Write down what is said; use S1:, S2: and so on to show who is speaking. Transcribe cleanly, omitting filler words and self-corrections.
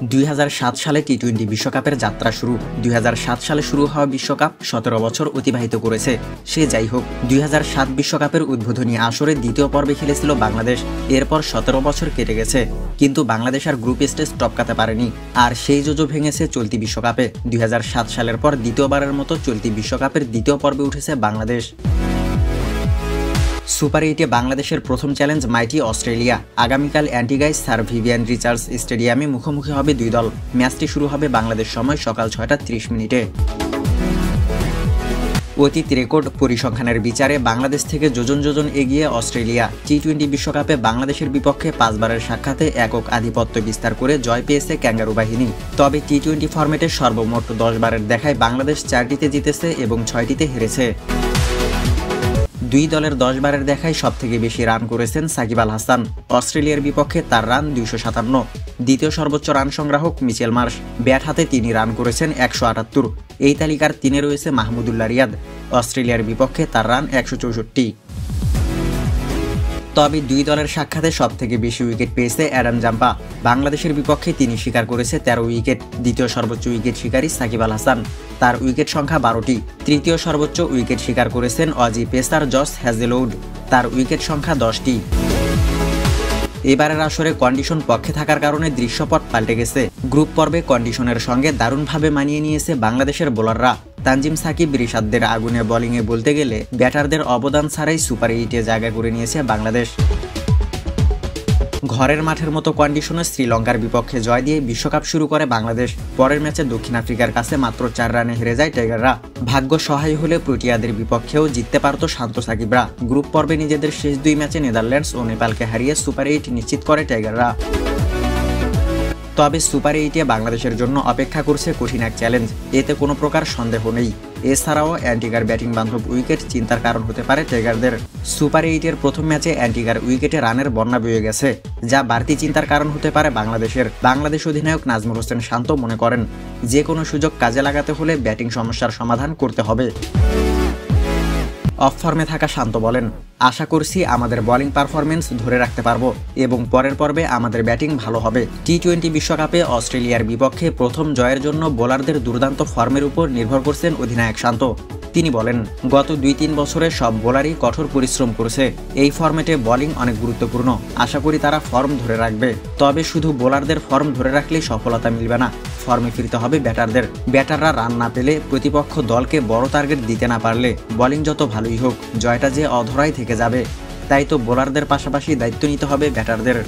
S1: 2007 সালে টি-20 বিশ্বকাপের যাত্রা শুরু। 2007 সালে শুরু হওয়া বিশ্বকাপ 17 বছর অতিবাহিত করেছে। সে যাই হোক, 2007 বিশ্বকাপের উদ্বোধনী আসরে দ্বিতীয় পর্বে খেলেছিল বাংলাদেশ। এরপর 17 বছর কেটে গেছে, কিন্তু বাংলাদেশ আর গ্রুপ স্টেজ টপকাতে পারেনি। আর সেই জোজো ভেঙেছে চলতি বিশ্বকাপে। 2007 সালের পর দ্বিতীয়বারের মতো চলতি বিশ্বকাপের দ্বিতীয় পর্বে উঠেছে বাংলাদেশ। সুপার 8-এ বাংলাদেশের প্রথম চ্যালেঞ্জ মাইটি অস্ট্রেলিয়া। আগামীকাল অ্যান্টিগায় স্যার ভিভিয়ান রিচার্ডস স্টেডিয়ামে মুখোমুখি হবে দুই দল। ম্যাচটি শুরু হবে বাংলাদেশ সময় সকাল 6:30 অতীত রেকর্ড পরিসংখ্যানের বিচারে বাংলাদেশ থেকে যোজন এগিয়ে অস্ট্রেলিয়া। টি-20 বিশ্বকাপে বাংলাদেশের বিপক্ষে 5 বারের সাক্ষাতে একক আধিপত্য বিস্তার করে জয় পেয়েছে ক্যাঙ্গারু বাহিনী। তবে টি-20 ফরম্যাটে সর্বমোট 10 বারের দেখায় বাংলাদেশ 4টিতে জিতেছে এবং 6টিতে হেরেছে। দুই দলের 10 বারের দেখায় সবথেকে বেশি রান করেছেন সাকিব আল হাসান। অস্ট্রেলিয়ার বিপক্ষে তার রান 257। দ্বিতীয় সর্বোচ্চ রান সংগ্রাহক মিচেল মার্শ। ব্যাট হাতে তিনি রান করেছেন 178। এই তালিকার 3-এ রয়েছে মাহমুদুল্লাহ রিয়াদ। অস্ট্রেলিয়ার বিপক্ষে তার রান 164। তবে দুই দলের সাক্ষাতে সবথেকে বেশি উইকেট পেয়েছে অ্যাডাম জাম্পা। বাংলাদেশের বিপক্ষে তিনি শিকার করেছে 13 উইকেট। দ্বিতীয় সর্বোচ্চ উইকেট শিকারী সাকিব আল হাসান, তার উইকেট সংখ্যা 12টি। তৃতীয় সর্বোচ্চ উইকেট শিকার করেছেন অজি পেসার জস হ্যাজেলউড, তার উইকেট সংখ্যা 10টি। এবারের আসরে কন্ডিশন পক্ষে থাকার কারণে দৃশ্যপট পাল্টে গেছে। গ্রুপ পর্বে কন্ডিশনের সঙ্গে দারুণভাবে মানিয়ে নিয়েছে বাংলাদেশের বোলাররা। তানজিম সাকিব, রিশাদদের আগুনে বোলিংয়ে বলতে গেলে ব্যাটারদের অবদান ছাড়াই সুপার 8-এ জায়গা করে নিয়েছে বাংলাদেশ। ঘরের মাঠের মতো কন্ডিশনে শ্রীলঙ্কার বিপক্ষে জয় দিয়ে বিশ্বকাপ শুরু করে বাংলাদেশ। পরের ম্যাচে দক্ষিণ আফ্রিকার কাছে মাত্র 4 রানে হেরে যায় টাইগাররা। ভাগ্য সহায় হলে প্রোটিয়াদের বিপক্ষেও জিততে পারত শান্ত সাকিবরা। গ্রুপ পর্বে নিজেদের শেষ 2 ম্যাচে নেদারল্যান্ডস ও নেপালকে হারিয়ে সুপার 8 নিশ্চিত করে টাইগাররা। তবে সুপার 8-এ বাংলাদেশের জন্য অপেক্ষা করছে কঠিন এক চ্যালেঞ্জ, এতে কোনো প্রকার সন্দেহ নেই। এছাড়াও অ্যান্টিগার ব্যাটিং বান্ধব উইকেট চিন্তার কারণ হতে পারে টাইগারদের। সুপার 8-এর প্রথম ম্যাচে অ্যান্টিগার উইকেটে রানের বন্যা বয়ে গেছে, যা বাড়তি চিন্তার কারণ হতে পারে বাংলাদেশের। বাংলাদেশ অধিনায়ক নাজমুল হোসেন শান্ত মনে করেন, যে কোনো সুযোগ কাজে লাগাতে হলে ব্যাটিং সমস্যার সমাধান করতে হবে। অফ ফর্মে থাকা শান্ত বলেন, আশা করছি আমাদের বোলিং পারফরমেন্স ধরে রাখতে পারবো এবং পরের পর্বে আমাদের ব্যাটিং ভালো হবে। টি-20 বিশ্বকাপে অস্ট্রেলিয়ার বিপক্ষে প্রথম জয়ের জন্য বোলারদের দুর্দান্ত ফর্মের উপর নির্ভর করছেন অধিনায়ক শান্ত। তিনি বলেন, গত 2-3 বছরে সব বোলারই কঠোর পরিশ্রম করেছে। এই ফর্মেটে বোলিং অনেক গুরুত্বপূর্ণ। আশা করি তারা ফর্ম ধরে রাখবে। তবে শুধু বোলারদের ফর্ম ধরে রাখলেই সফলতা মিলবে না, ফর্মে ফিরতে হবে ব্যাটারদের। ব্যাটাররা রান না পেলে, প্রতিপক্ষ দলকে বড় টার্গেট দিতে না পারলে বোলিং যত ভালোই হোক, জয়টা যে অধরাই থেকে যাবে। তাই তো বোলারদের পাশাপাশি দায়িত্ব নিতে হবে ব্যাটারদের।